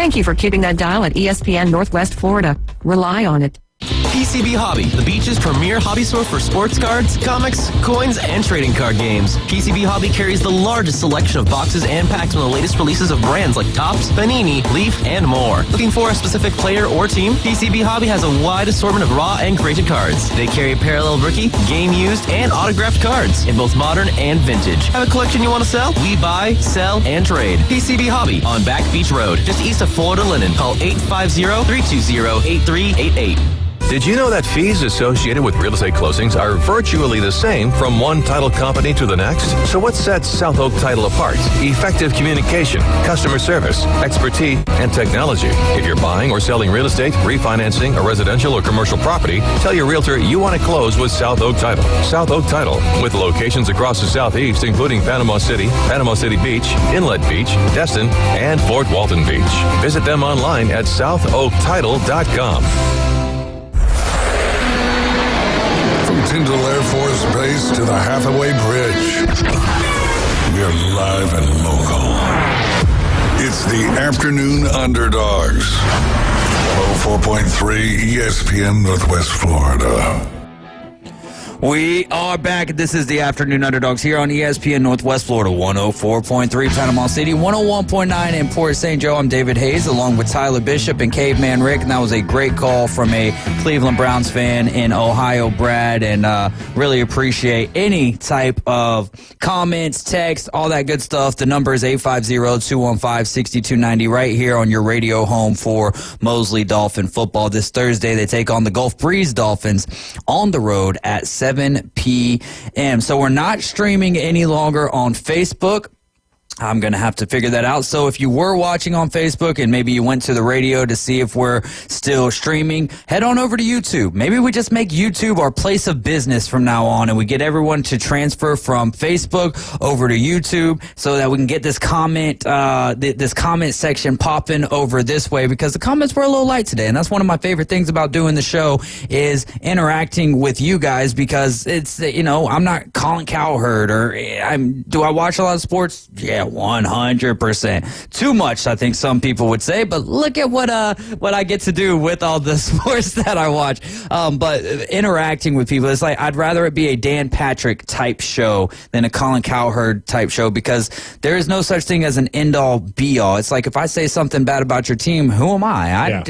Thank you for keeping that dial at ESPN Northwest Florida. Rely on it. PCB Hobby, the beach's premier hobby store for sports cards, comics, coins, and trading card games. PCB Hobby carries the largest selection of boxes and packs from the latest releases of brands like Topps, Panini, Leaf, and more. Looking for a specific player or team? PCB Hobby has a wide assortment of raw and graded cards. They carry parallel rookie, game used, and autographed cards in both modern and vintage. Have a collection you want to sell? We buy, sell, and trade. PCB Hobby on Back Beach Road, just east of Florida Linen. Call 850-320-8388. Did you know that fees associated with real estate closings are virtually the same from one title company to the next? So what sets South Oak Title apart? Effective communication, customer service, expertise, and technology. If you're buying or selling real estate, refinancing a residential or commercial property, tell your realtor you want to close with South Oak Title. South Oak Title, with locations across the Southeast, including Panama City Beach, Inlet Beach, Destin, and Fort Walton Beach. Visit them online at southoaktitle.com. Tyndall Air Force Base to the Hathaway Bridge. We're live and local. It's the Afternoon Underdogs. 104.3 ESPN Northwest Florida. We are back. This is the Afternoon Underdogs here on ESPN Northwest Florida, 104.3 Panama City, 101.9 in Port St. Joe. I'm David Hayes along with Tyler Bishop and Caveman Rick. And that was a great call from a Cleveland Browns fan in Ohio, Brad. And really appreciate any type of comments, text, all that good stuff. The number is 850-215-6290 right here on your radio home for Mosley Dolphin football. This Thursday, they take on the Gulf Breeze Dolphins on the road at 7 p.m. So we're not streaming any longer on Facebook. I'm going to have to figure that out. So if you were watching on Facebook and maybe you went to the radio to see if we're still streaming, head on over to YouTube. Maybe we just make YouTube our place of business from now on and we get everyone to transfer from Facebook over to YouTube so that we can get this comment section popping over this way, because the comments were a little light today. And that's one of my favorite things about doing the show is interacting with you guys, because it's, I'm not Colin Cowherd do I watch a lot of sports? Yeah. 100%. Too much, I think some people would say, but look at what I get to do with all the sports that I watch. But interacting with people, it's like I'd rather it be a Dan Patrick type show than a Colin Cowherd type show, because there is no such thing as an end-all, be-all. It's like if I say something bad about your team, who am I?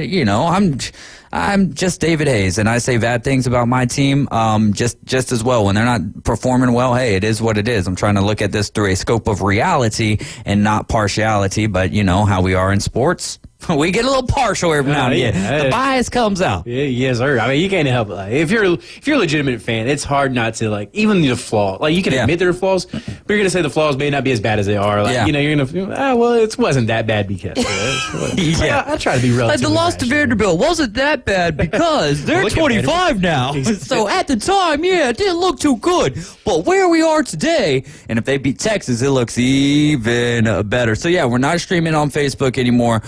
I'm just David Hayes, and I say bad things about my team just as well. When they're not performing well, hey, it is what it is. I'm trying to look at this through a scope of reality and not partiality, but you know how we are in sports. We get a little partial every now and again. The bias comes out. Yeah, yes, sir. I mean, you can't help it. Like, if you're a legitimate fan, it's hard not to even the flaw. Like, you can admit there are flaws, but you're gonna say the flaws may not be as bad as they are. Like, you're gonna well, it wasn't that bad because. I try to be relatively. Like the loss to Vanderbilt wasn't that bad because they're 25 now. So at the time, it didn't look too good. But where we are today, and if they beat Texas, it looks even better. So we're not streaming on Facebook anymore.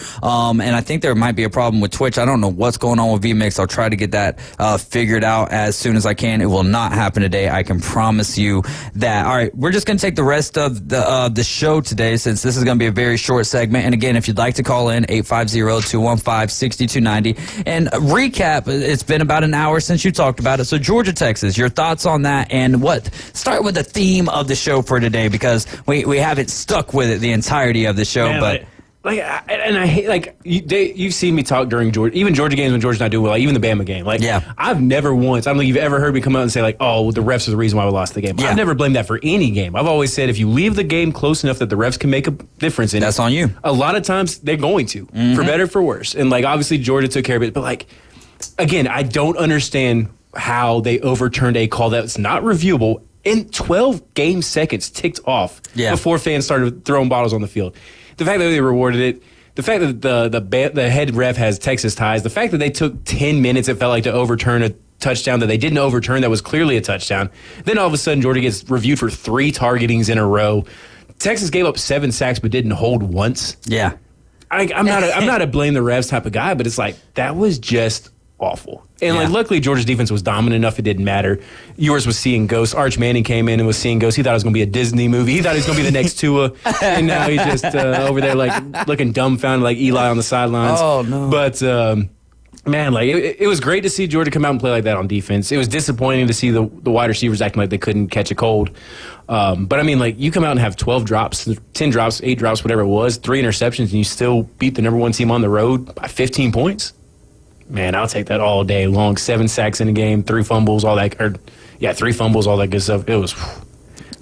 And I think there might be a problem with Twitch. I don't know what's going on with vMix. I'll try to get that figured out as soon as I can. It will not happen today. I can promise you that. All right, we're just going to take the rest of the show today, since this is going to be a very short segment. And again, if you'd like to call in, 850-215-6290. And recap, it's been about an hour since you talked about it. So Georgia, Texas, your thoughts on that, and start with the theme of the show for today, because we haven't stuck with it the entirety of the show. Man, I hate, you've seen me talk during Georgia games when Georgia's not doing well, even the Bama game. I've never once, I don't think you've ever heard me come out and say, the refs are the reason why we lost the game. I've never blamed that for any game. I've always said if you leave the game close enough that the refs can make a difference in it, that's on you. A lot of times they're going to, for better or for worse. And, obviously Georgia took care of it. But, again, I don't understand how they overturned a call that's not reviewable in 12 game seconds ticked off before fans started throwing bottles on the field. The fact that they rewarded it, the fact that the head ref has Texas ties, the fact that they took 10 minutes, it felt like, to overturn a touchdown that they didn't overturn that was clearly a touchdown. Then all of a sudden Georgia gets reviewed for 3 targetings in a row. Texas gave up 7 sacks but didn't hold once. Yeah. I'm not a blame the refs type of guy, but it's that was just awful. And Yeah. luckily Georgia's defense was dominant enough it didn't matter. Yours was seeing ghosts. Arch Manning came in and was seeing ghosts. He thought it was going to be a Disney movie. He thought he was going to be the next Tua, and now he's just over there looking dumbfounded like Eli on the sidelines. Oh, no. But man, it was great to see Georgia come out and play like that on defense. It was disappointing to see the wide receivers acting like they couldn't catch a cold. But I mean, you come out and have 12 drops, 10 drops, 8 drops, whatever it was, 3 interceptions, and you still beat the number 1 team on the road by 15 points. Man, I'll take that all day long. 7 sacks in a game, 3 fumbles, all that. 3 fumbles, all that good stuff. It was,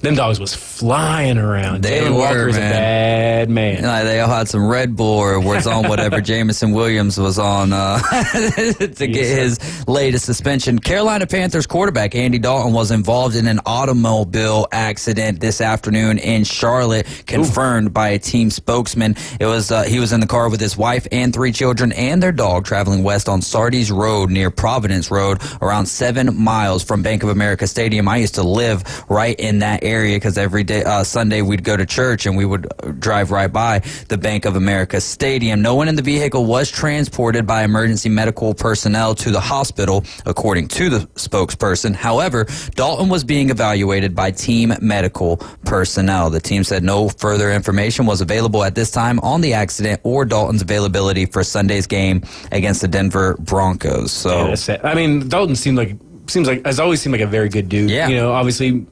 them dogs was flying around. They Jalen were, Walker is a man. bad man. You know, they all had some Red Bull or was on whatever Jameson Williams was on to get his latest suspension. Carolina Panthers quarterback Andy Dalton was involved in an automobile accident this afternoon in Charlotte, confirmed by a team spokesman. It was he was in the car with his wife and 3 children and their dog traveling west on Sardis Road near Providence Road, around 7 miles from Bank of America Stadium. I used to live right in that area because every day Sunday we'd go to church and we would drive right by the Bank of America Stadium. No one in the vehicle was transported by emergency medical personnel to the hospital, according to the spokesperson. However, Dalton was being evaluated by team medical personnel. The team said no further information was available at this time on the accident or Dalton's availability for Sunday's game against the Denver Broncos. So, Yeah, that's it. I mean, Dalton has always seemed like a very good dude. Yeah. You know, obviously,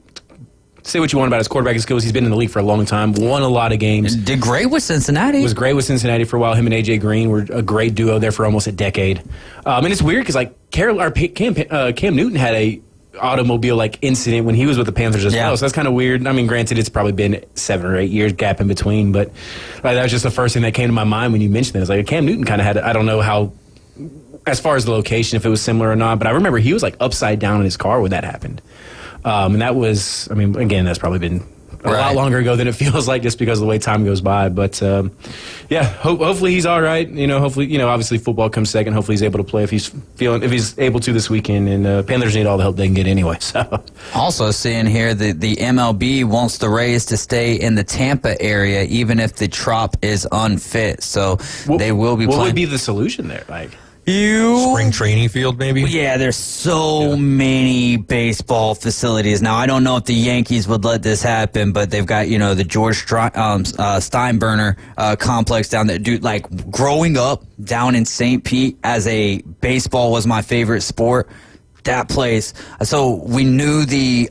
say what you want about his quarterback skills. He's been in the league for a long time, won a lot of games. did great with Cincinnati. Was great with Cincinnati for a while. Him and A.J. Green were a great duo there for almost a decade. And it's weird because Cam Newton had a automobile incident when he was with the Panthers as well. So that's kind of weird. I mean, granted, it's probably been 7 or 8 years gap in between, but that was just the first thing that came to my mind when you mentioned it. It's like Cam Newton kind of had, I don't know how, as far as the location, if it was similar or not, but I remember he was upside down in his car when that happened. And that was, I mean, again, that's probably been a lot longer ago than it feels like just because of the way time goes by. But, hopefully he's all right. You know, hopefully, obviously football comes second. Hopefully he's able to play if he's able to this weekend. And Panthers need all the help they can get anyway. So, also seeing here the MLB wants the Rays to stay in the Tampa area even if the Trop is unfit. So they will be playing. What would be the solution there? Spring training field, maybe? Yeah, there's so many baseball facilities. Now, I don't know if the Yankees would let this happen, but they've got, the George Steinbrenner complex down there. Dude, growing up down in St. Pete as a baseball was my favorite sport, that place. So we knew the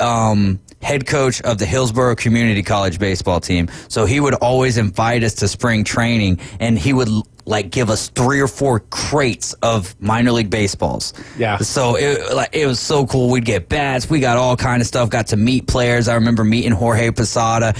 head coach of the Hillsborough Community College baseball team. So he would always invite us to spring training, and he would give us 3 or 4 crates of minor league baseballs. Yeah. So it was so cool. We'd get bats. We got all kind of stuff. Got to meet players. I remember meeting Jorge Posada.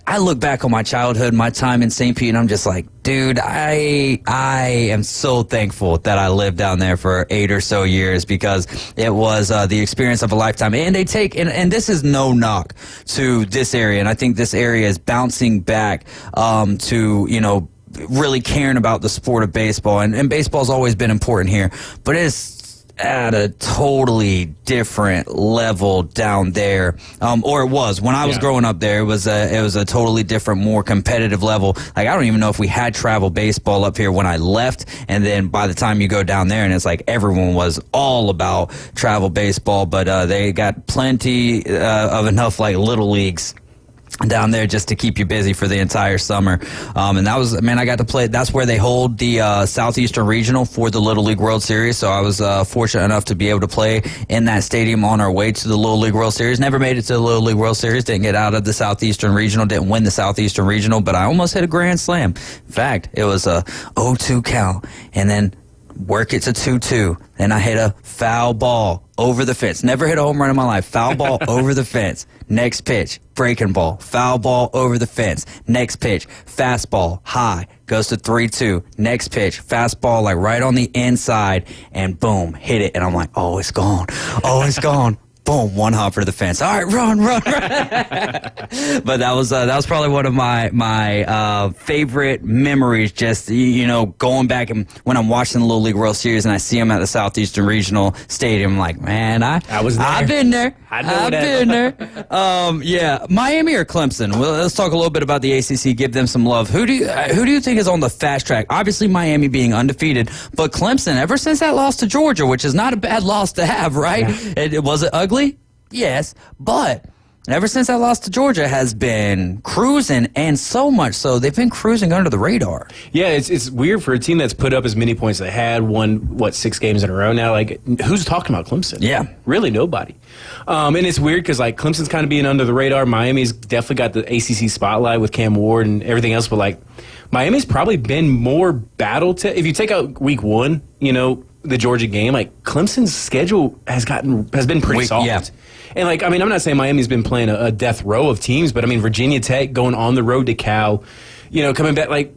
I look back on my childhood, my time in St. Pete, and I'm just like, dude, I am so thankful that I lived down there for 8 or so years because it was the experience of a lifetime. And they take, and this is no knock to this area, and I think this area is bouncing back to, really caring about the sport of baseball. And baseball's always been important here, but it's at a totally different level down there, or it was when I was growing up there. It was a totally different, more competitive level. I don't even know if we had travel baseball up here when I left, and then by the time you go down there, and it's everyone was all about travel baseball, but they got plenty of enough little leagues down there just to keep you busy for the entire summer. And that was, I got to play. That's where they hold the Southeastern Regional for the Little League World Series. So I was fortunate enough to be able to play in that stadium on our way to the Little League World Series. Never made it to the Little League World Series. Didn't get out of the Southeastern Regional. Didn't win the Southeastern Regional, but I almost hit a grand slam. In fact, it was a 0-2 count, and then work it to 2-2. Then I hit a foul ball over the fence. Never hit a home run in my life. Foul ball over the fence. Next pitch, breaking ball. Foul ball over the fence. Next pitch, fastball, high. Goes to 3-2. Next pitch, fastball right on the inside. And boom, hit it. And I'm like, oh, it's gone. Oh, it's gone. boom, one hopper to the fence. All right, run. But that was probably one of my favorite memories. Just going back and when I'm watching the Little League World Series and I see him at the Southeastern Regional Stadium, I'm like, man, I was there. I've been there. I've been there. Yeah, Miami or Clemson? Well, let's talk a little bit about the ACC. Give them some love. Who do you think is on the fast track? Obviously, Miami being undefeated, but Clemson, ever since that loss to Georgia, which is not a bad loss to have, right? Yeah. Was it ugly? Yes, but ever since that loss to Georgia has been cruising, and so much so they've been cruising under the radar. Yeah, it's weird for a team that's put up as many points as they had, won 6 games in a row now. Like, who's talking about Clemson? Yeah, really nobody. And it's weird because like Clemson's kind of being under the radar. Miami's definitely got the ACC spotlight with Cam Ward and everything else, but like Miami's probably been more if you take out week 1, the Georgia game, like Clemson's schedule has been pretty soft. Yeah. And like, I'm not saying Miami's been playing a death row of teams, but I mean Virginia Tech going on the road to Cal, coming back like,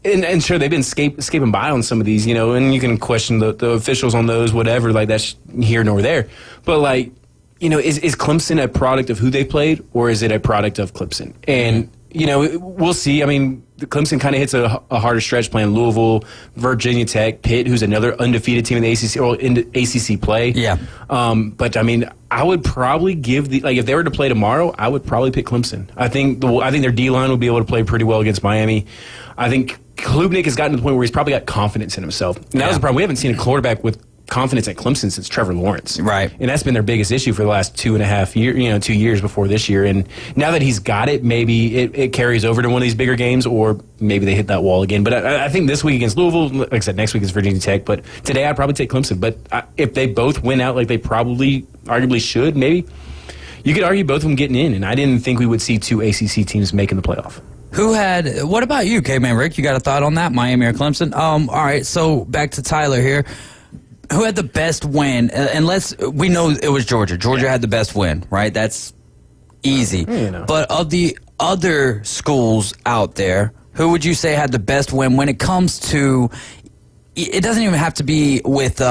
and sure they've been escaping by on some of these, and you can question the officials on those, whatever. Like that's here nor there. But like, is Clemson a product of who they played, or is it a product of Clemson? And we'll see. I mean, Clemson kind of hits a harder stretch playing Louisville, Virginia Tech, Pitt, who's another undefeated team in the ACC or in ACC play. Yeah. But I mean, I would probably give if they were to play tomorrow, I would probably pick Clemson. I think their D line will be able to play pretty well against Miami. I think Klubnik has gotten to the point where he's probably got confidence in himself. And that was the problem. We haven't seen a quarterback with confidence at Clemson since Trevor Lawrence. Right. And that's been their biggest issue for the last 2.5 years, 2 years before this year. And now that he's got it, maybe it carries over to one of these bigger games, or maybe they hit that wall again. But I think this week against Louisville, like I said, next week is Virginia Tech. But today I'd probably take Clemson. But if they both win out like they probably arguably should, maybe, you could argue both of them getting in. And I didn't think we would see 2 ACC teams making the playoff. What about you, K-Man Rick? You got a thought on that, Miami or Clemson? All right, so back to Tyler here. Who had the best win? We know it was Georgia. Georgia had the best win, right? That's easy. But of the other schools out there, who would you say had the best win when it comes to? It doesn't even have to be with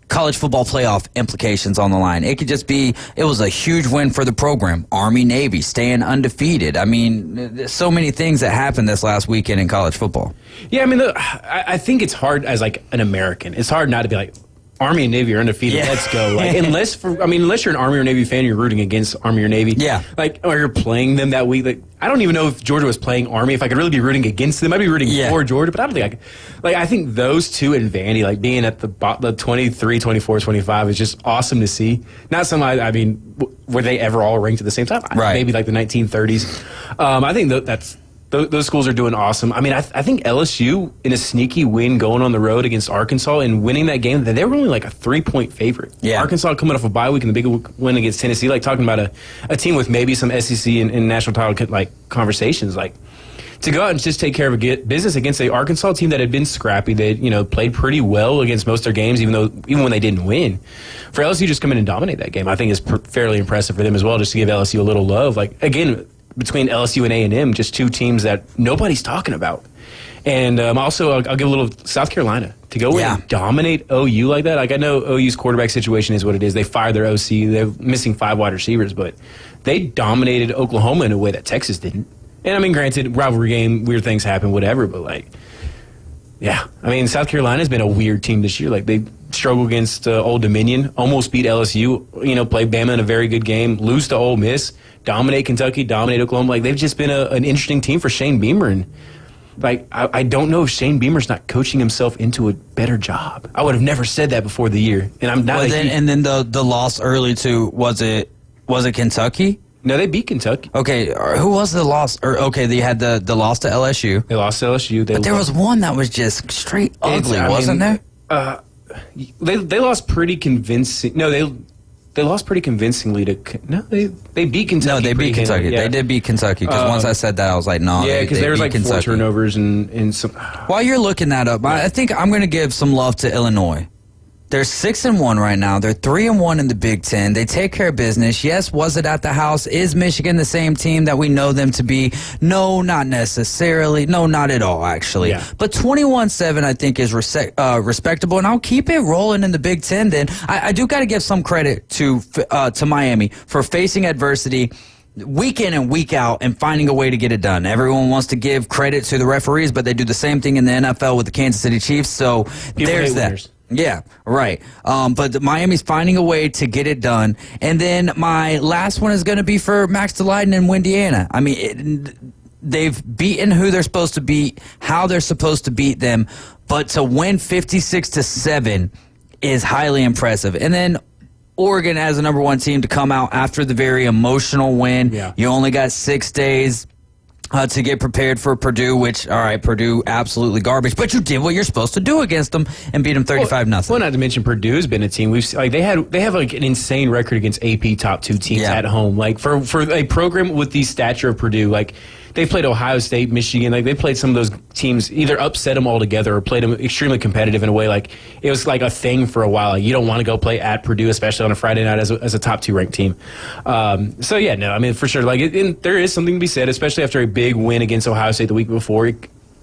college football playoff implications on the line. It could just be it was a huge win for the program. Army, Navy staying undefeated. I mean, there's so many things that happened this last weekend in college football. Yeah, I mean, I think it's hard as like an American. It's hard not to be like, Army and Navy are undefeated. Yeah. Let's go. Like, unless you're an Army or Navy fan, you're rooting against Army or Navy. Yeah. Like, or you're playing them that week. Like, I don't even know if Georgia was playing Army. If I could really be rooting against them, I'd be rooting for Georgia. But I don't think I think those two in Vandy, like being at the 23, 24, 25 is just awesome to see. Not some, I mean, were they ever all ranked at the same time? Right. Maybe like the 1930s. I think that's. Those schools are doing awesome. I mean, I think LSU, in a sneaky win going on the road against Arkansas and winning that game, they were only like a 3-point favorite. Yeah. Arkansas coming off a bye week and the big win against Tennessee, like talking about a team with maybe some SEC and national title like conversations. Like, to go out and just take care of business against the Arkansas team that had been scrappy, they played pretty well against most of their games, even when they didn't win. For LSU just come in and dominate that game, I think is fairly impressive for them as well. Just to give LSU a little love, like again. Between LSU and A&M, just two teams that nobody's talking about. And also, I'll give a little South Carolina to go in and dominate OU like that. Like, I know OU's quarterback situation is what it is. They fired their OC. They're missing 5 wide receivers, but they dominated Oklahoma in a way that Texas didn't. And I mean, granted, rivalry game, weird things happen, whatever, but like, yeah. I mean, South Carolina's been a weird team this year. Like, they struggle against Old Dominion, almost beat LSU, play Bama in a very good game, lose to Ole Miss, dominate Kentucky, dominate Oklahoma. Like, they've just been an interesting team for Shane Beamer. And, like, I don't know if Shane Beamer's not coaching himself into a better job. I would have never said that before the year. And I'm not. And then the loss early to, was it Kentucky? No, they beat Kentucky. Okay, who was the loss? They had the loss to LSU. They lost to LSU. But there was one that was just straight ugly, wasn't there? They lost pretty convincing. No, they lost pretty convincingly to. No, they beat Kentucky. No, they beat Kentucky. Yeah. They did beat Kentucky because once I said that, I was like, no. Yeah, because there was like Kentucky. 4 turnovers and some. While you're looking that up, I think I'm going to give some love to Illinois. They're 6-1 right now. They're 3-1 in the Big Ten. They take care of business. Yes, was it at the house? Is Michigan the same team that we know them to be? No, not necessarily. No, not at all, actually. Yeah. But 21-7, I think, is respectable, and I'll keep it rolling in the Big Ten. Then I do got to give some credit to Miami for facing adversity week in and week out and finding a way to get it done. Everyone wants to give credit to the referees, but they do the same thing in the NFL with the Kansas City Chiefs. So there's that. Winners. Yeah, right. But Miami's finding a way to get it done. And then my last one is going to be for Max Delighten in Indiana. I mean, they've beaten who they're supposed to beat, how they're supposed to beat them, but to win 56-7 is highly impressive. And then Oregon as a number one team to come out after the very emotional win. Yeah. You only got 6 days to get prepared for Purdue, which, all right, Purdue, absolutely garbage. But you did what you're supposed to do against them and beat them 35-0. Well, not to mention Purdue's been a team. They have like an insane record against AP top 2 teams at home. Like for a program with the stature of Purdue, like they've played Ohio State, Michigan. Like they played some of those teams, either upset them altogether or played them extremely competitive in a way. Like it was like a thing for a while. Like, you don't want to go play at Purdue, especially on a Friday night as a top 2 ranked team. So yeah, no, I mean for sure. Like there is something to be said, especially after a big win against Ohio State the week before.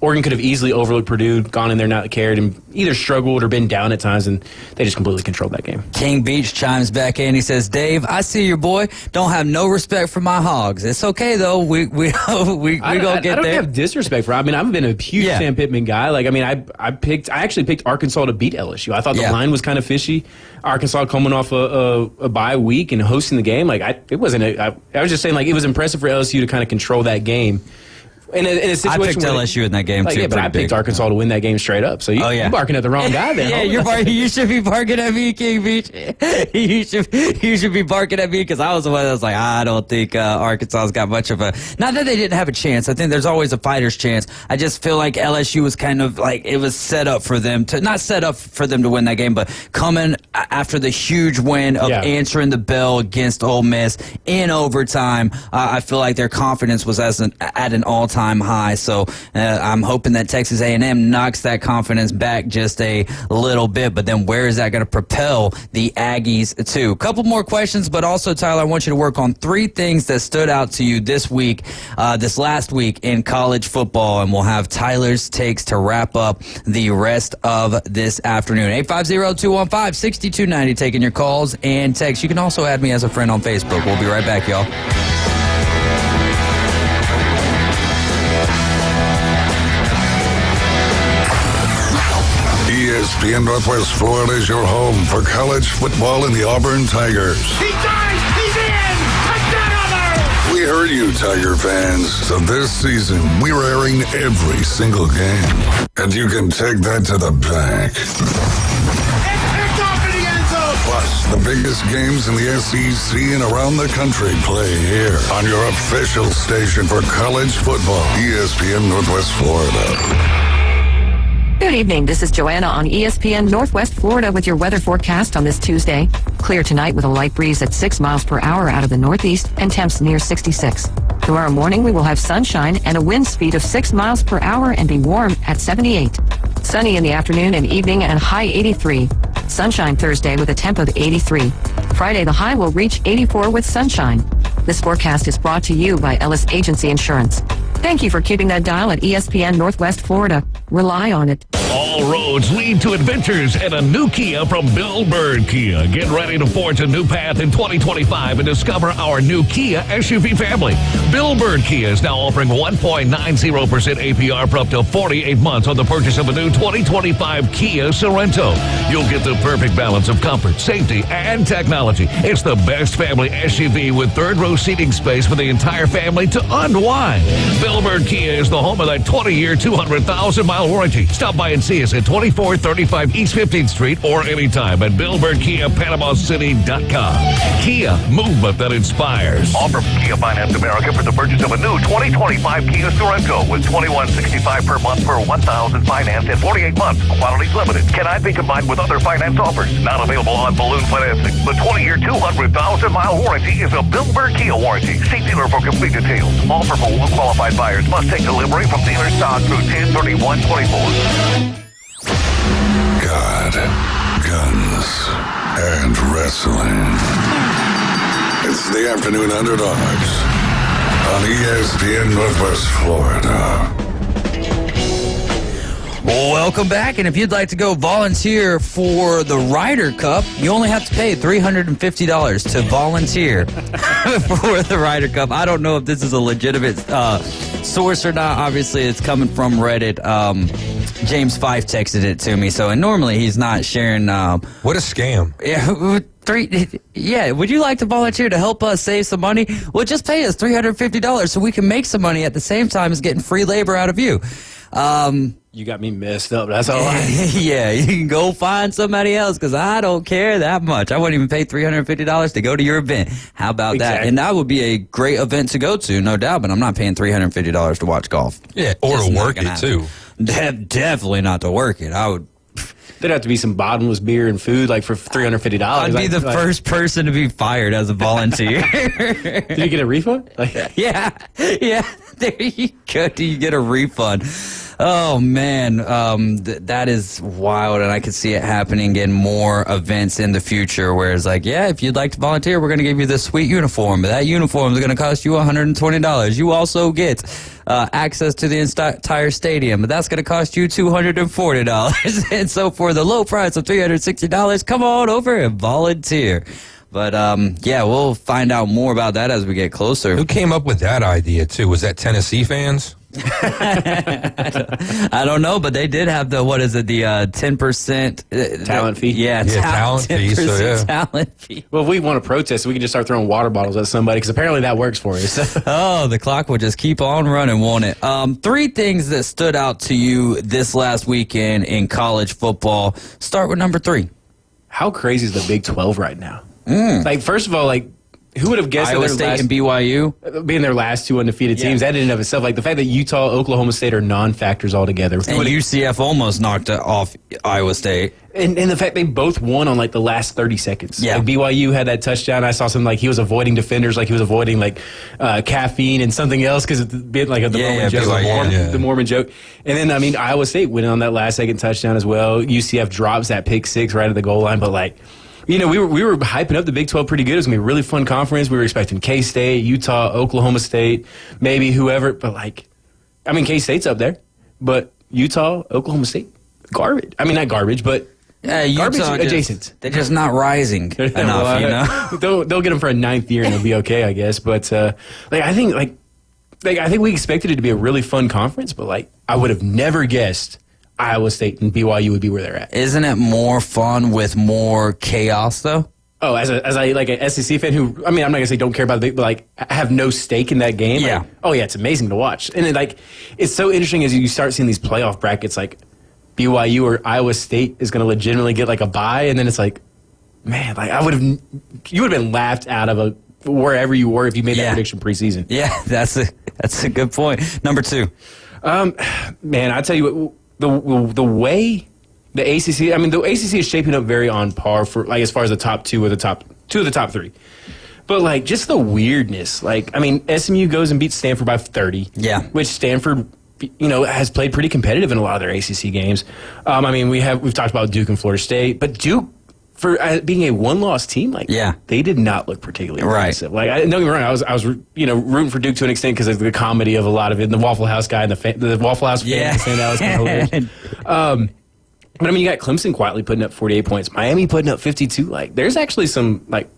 Oregon could have easily overlooked Purdue, gone in there not cared, and either struggled or been down at times, and they just completely controlled that game. King Beach chimes back in. He says, "Dave, I see your boy. Don't have no respect for my Hogs. It's okay though. We gonna get there." I don't have disrespect for. I mean, I've been a huge Sam Pittman guy. Like, I mean, I actually picked Arkansas to beat LSU. I thought the line was kind of fishy. Arkansas coming off a bye week and hosting the game. Like, I was just saying, like, it was impressive for LSU to kind of control that game. In a situation I picked LSU in that game too. Yeah, but I picked Arkansas to win that game straight up. So you're barking at the wrong guy there. Yeah, you should be barking at me, King Beach. you should be barking at me because I was the one that was like, I don't think Arkansas's got much of a. Not that they didn't have a chance. I think there's always a fighter's chance. I just feel like LSU was kind of like it was set up for them to not set up for them to win that game, but coming after the huge win of answering the bell against Ole Miss in overtime. I feel like their confidence was at an all-time high, so I'm hoping that Texas A&M knocks that confidence back just a little bit, but then where is that going to propel the Aggies to? A couple more questions, but also, Tyler, I want you to work on 3 things that stood out to you this last week in college football, and we'll have Tyler's takes to wrap up the rest of this afternoon. 850-215-6290, taking your calls and texts. You can also add me as a friend on Facebook. We'll be right back, y'all. ESPN Northwest Florida is your home for college football and the Auburn Tigers. He dives! He's in! Touchdown Auburn! We heard you, Tiger fans. So this season, we're airing every single game. And you can take that to the bank. It's picked off in the end zone! Plus, the biggest games in the SEC and around the country play here on your official station for college football, ESPN Northwest Florida. Good evening. This is Joanna on ESPN Northwest Florida with your weather forecast on this Tuesday. Clear tonight with a light breeze at 6 miles per hour out of the northeast and temps near 66. Tomorrow morning we will have sunshine and a wind speed of 6 miles per hour and be warm at 78. Sunny in the afternoon and evening and high 83. Sunshine Thursday with a temp of 83. Friday the high will reach 84 with sunshine. This forecast is brought to you by Ellis Agency Insurance. Thank you for keeping that dial at ESPN Northwest Florida. Rely on it. All roads lead to adventures and a new Kia from Bill Bird Kia. Get ready to forge a new path in 2025 and discover our new Kia SUV family. Bill Bird Kia is now offering 1.90% APR for up to 48 months on the purchase of a new 2025 Kia Sorento. You'll get the perfect balance of comfort, safety, and technology. It's the best family SUV with third-row seating space for the entire family to unwind. Bill Bird Kia is the home of that 20-year, 200,000-mile warranty. Stop by and see us at 2435 East 15th Street or anytime at BillBirdKiaPanamaCity.com. Kia, movement that inspires. Offer from Kia Finance America for the purchase of a new 2025 Kia Sorento with $2,165 per month for 1,000 finance and 48 months. Quantities limited. Cannot be combined with other finance offers. Not available on balloon financing. The 20-year, 200,000-mile warranty is a Bill Bird Kia warranty. See dealer for complete details. Offer for well-qualified buyers. Must take delivery from dealer stock through 10/31/24. God, guns, and wrestling. It's the Afternoon Underdogs on ESPN Northwest Florida. Welcome back, and if you'd like to go volunteer for the Ryder Cup, you only have to pay $350 to volunteer for the Ryder Cup. I don't know if this is a legitimate source or not. Obviously, it's coming from Reddit. James Fife texted it to me, and normally he's not sharing. What a scam. Yeah, would you like to volunteer to help us save some money? Well, just pay us $350 so we can make some money at the same time as getting free labor out of you. You got me messed up. That's all. Yeah, you can go find somebody else because I don't care that much. I wouldn't even pay $350 to go to your event. How about that? And that would be a great event to go to, no doubt, but I'm not paying $350 to watch golf. Yeah, or to work it, too. Definitely not to work it. I would... There'd have to be some bottomless beer and food, like for $350. I'd be the first person to be fired as a volunteer. Did you get a refund? Yeah. There you go. Do you get a refund? Oh man, that is wild, and I could see it happening in more events in the future. Where it's like, yeah, if you'd like to volunteer, we're going to give you this sweet uniform, but that uniform is going to cost you $120. You also get access to the entire stadium, but that's going to cost you $240. And so for the low price of $360, come on over and volunteer. But yeah, we'll find out more about that as we get closer. Who came up with that idea too? Was that Tennessee fans? I don't know, but they did have the 10% talent fee. Yeah, talent fee. So yeah, talent fee. Well, if we want to protest, we can just start throwing water bottles at somebody because apparently that works for us. Oh, the clock will just keep on running, won't it? 3 things that stood out to you this last weekend in college football. Start with number 3. How crazy is the Big 12 right now? Like, first of all, like, who would have guessed Iowa State and BYU being their last 2 undefeated teams? That in and of itself, like the fact that Utah, Oklahoma State are non-factors altogether, and UCF almost knocked off Iowa State, and the fact they both won on like the last 30 seconds. Yeah, like BYU had that touchdown. I saw something like he was avoiding defenders, like he was avoiding like caffeine and something else because it's a bit like the Mormon joke. And then I mean Iowa State winning on that last second touchdown as well. UCF drops that pick 6 right at the goal line, but like. You know, we were hyping up the Big 12 pretty good. It was going to be a really fun conference. We were expecting K-State, Utah, Oklahoma State, maybe whoever. But, like, I mean, K-State's up there. But Utah, Oklahoma State, garbage. I mean, not garbage, but garbage adjacent. They're just not rising enough, you know? They'll get them for a 9th year and they'll be okay, I guess. But, I think we expected it to be a really fun conference. But, like, I would have never guessed Iowa State and BYU would be where they're at. Isn't it more fun with more chaos, though? Oh, as a like an SEC fan who, I mean, I'm not gonna say don't care about the big, but like I have no stake in that game. Yeah. Like, oh yeah, it's amazing to watch, and it's so interesting as you start seeing these playoff brackets. Like BYU or Iowa State is gonna legitimately get like a bye, and then it's like, man, like you would have been laughed out of wherever you were if you made that prediction preseason. Yeah, that's a good point. Number 2, man, I tell you what. The way the ACC, I mean, the ACC is shaping up very on par for, like, as far as the top 2 or the top 2 of the top 3. But, like, just the weirdness. Like, I mean, SMU goes and beats Stanford by 30. Yeah. Which Stanford, you know, has played pretty competitive in a lot of their ACC games. I mean, we've talked about Duke and Florida State, but Duke, for being a one-loss team, like, they did not look particularly impressive. Like, don't get me wrong, I was rooting for Duke to an extent because of the comedy of a lot of it, and the Waffle House guy and the Waffle House fan saying that was kind of hilarious. But I mean, you got Clemson quietly putting up 48 points, Miami putting up 52. Like, there's actually some like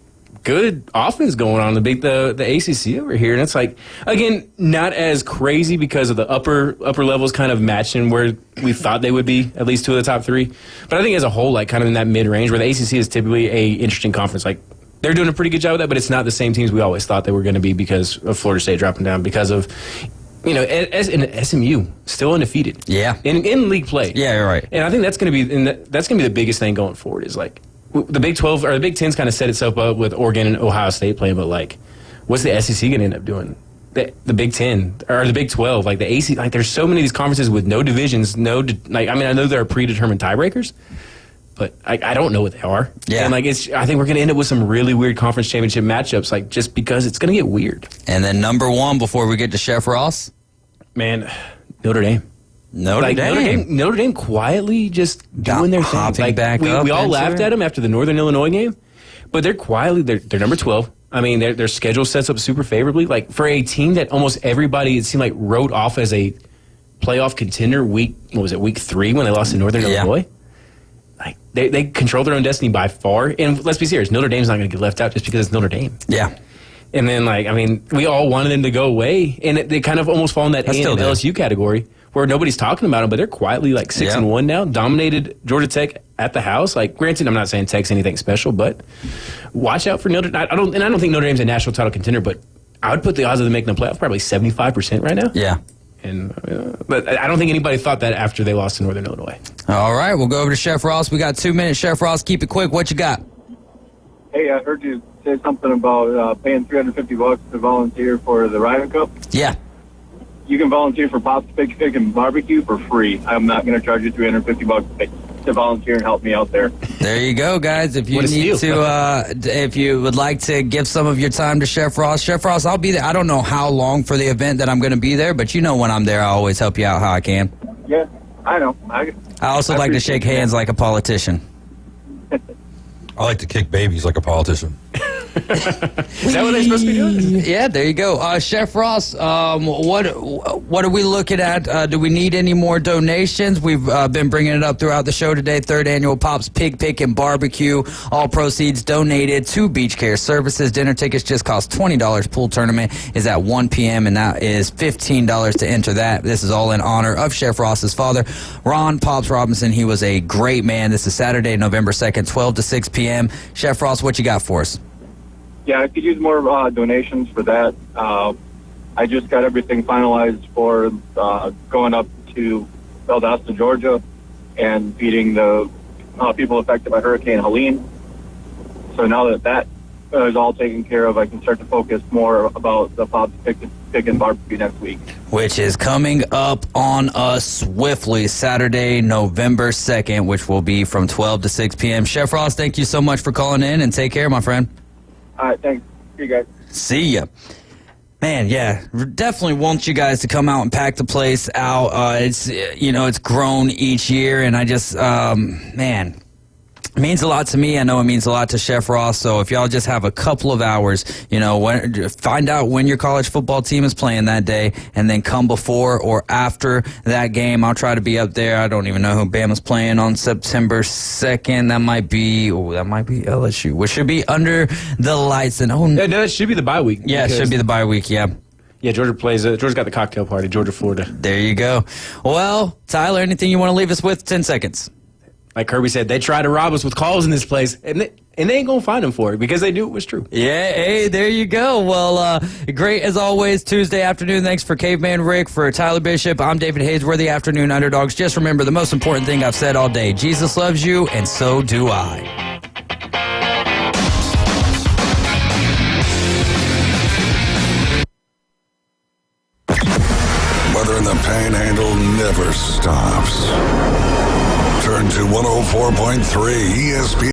good offense going on in the ACC over here, and it's like, again, not as crazy because of the upper levels kind of matching where we thought they would be, at least 2 of the top 3. But I think as a whole, like kind of in that mid range where the ACC is typically a interesting conference. Like they're doing a pretty good job with that, but it's not the same teams we always thought they were going to be because of Florida State dropping down, because of, you know, as in SMU still undefeated. Yeah, in league play. Yeah, you're right. And I think that's going to be the biggest thing going forward is like. The Big 12 or the Big 10's kind of set itself up with Oregon and Ohio State playing, but like, what's the SEC going to end up doing? The Big 10 or the Big 12, like the AC, like there's so many of these conferences with no divisions, I know there are predetermined tiebreakers, but I don't know what they are. Yeah, and like I think we're going to end up with some really weird conference championship matchups, like just because it's going to get weird. And then number 1 before we get to Chef Ross, man, Notre Dame. Notre Dame. Notre Dame quietly just doing their thing. Hopping back up we all into laughed it. at them after the Northern Illinois game, but they're quietly they're number 12. I mean, their schedule sets up super favorably. Like for a team that almost everybody it seemed like wrote off as a playoff contender week 3 when they lost to Northern Illinois. Like they control their own destiny by far. And let's be serious, Notre Dame's not going to get left out just because it's Notre Dame. Yeah. And then, we all wanted them to go away, and they kind of almost fall in that A and LSU category where nobody's talking about them, but they're quietly 6-1 now. Dominated Georgia Tech at the house. Granted, I'm not saying Tech's anything special, but watch out for Notre Dame. I don't think Notre Dame's a national title contender, but I would put the odds of them making the playoff probably 75% right now. Yeah. And but I don't think anybody thought that after they lost to Northern Illinois. All right, we'll go over to Chef Ross. We got 2 minutes. Chef Ross, keep it quick. What you got? Hey, I heard you say something about paying $350 to volunteer for the Ryder Cup. Yeah. You can volunteer for Pop's Big Pig and Barbecue for free. I'm not going to charge you $350 to volunteer and help me out there. There you go, guys. If you need to, if you would like to give some of your time to Chef Ross, I'll be there. I don't know how long for the event that I'm going to be there, but when I'm there, I always help you out how I can. Yeah, I know. I also like to shake hands like a politician. I like to kick babies like a politician. Is that what they're supposed to be doing? Yeah, there you go. Chef Ross, what are we looking at? Do we need any more donations? We've been bringing it up throughout the show today. 3rd annual Pops Pig Pick and Barbecue. All proceeds donated to Beach Care Services. Dinner tickets just cost $20. Pool tournament is at 1 p.m. and that is $15 to enter that. This is all in honor of Chef Ross's father, Ron Pops Robinson. He was a great man. This is Saturday, November 2nd, 12 to 6 p.m. Chef Ross, what you got for us? Yeah, I could use more donations for that. I just got everything finalized for going up to Valdosta, Georgia, and feeding the people affected by Hurricane Helene. So now that is all taken care of, I can start to focus more about the Pop's Pick and Barbecue next week. Which is coming up on us swiftly, Saturday, November 2nd, which will be from 12 to 6 p.m. Chef Ross, thank you so much for calling in, and take care, my friend. All right, thanks. See you guys. See ya. Man, yeah, definitely want you guys to come out and pack the place out. It's grown each year, and I just, it means a lot to me. I know it means a lot to Chef Ross. So if y'all just have a couple of hours, find out when your college football team is playing that day, and then come before or after that game. I'll try to be up there. I don't even know who Bama's playing on September 2nd. That might be LSU, which should be under the lights. And that should be the bye week. Yeah, it should be the bye week. Yeah. Yeah, Georgia plays. Georgia's got the cocktail party. Georgia, Florida. There you go. Well, Tyler, anything you want to leave us with? 10 seconds. Like Kirby said, they try to rob us with calls in this place, and they ain't going to find them for it because they knew it was true. Yeah, hey, there you go. Well, great as always, Tuesday afternoon. Thanks for Caveman Rick, for Tyler Bishop. I'm David Hayes. We're the Afternoon Underdogs. Just remember the most important thing I've said all day. Jesus loves you, and so do I. Weather in the Panhandle never stops. Turn to 104.3 ESPN.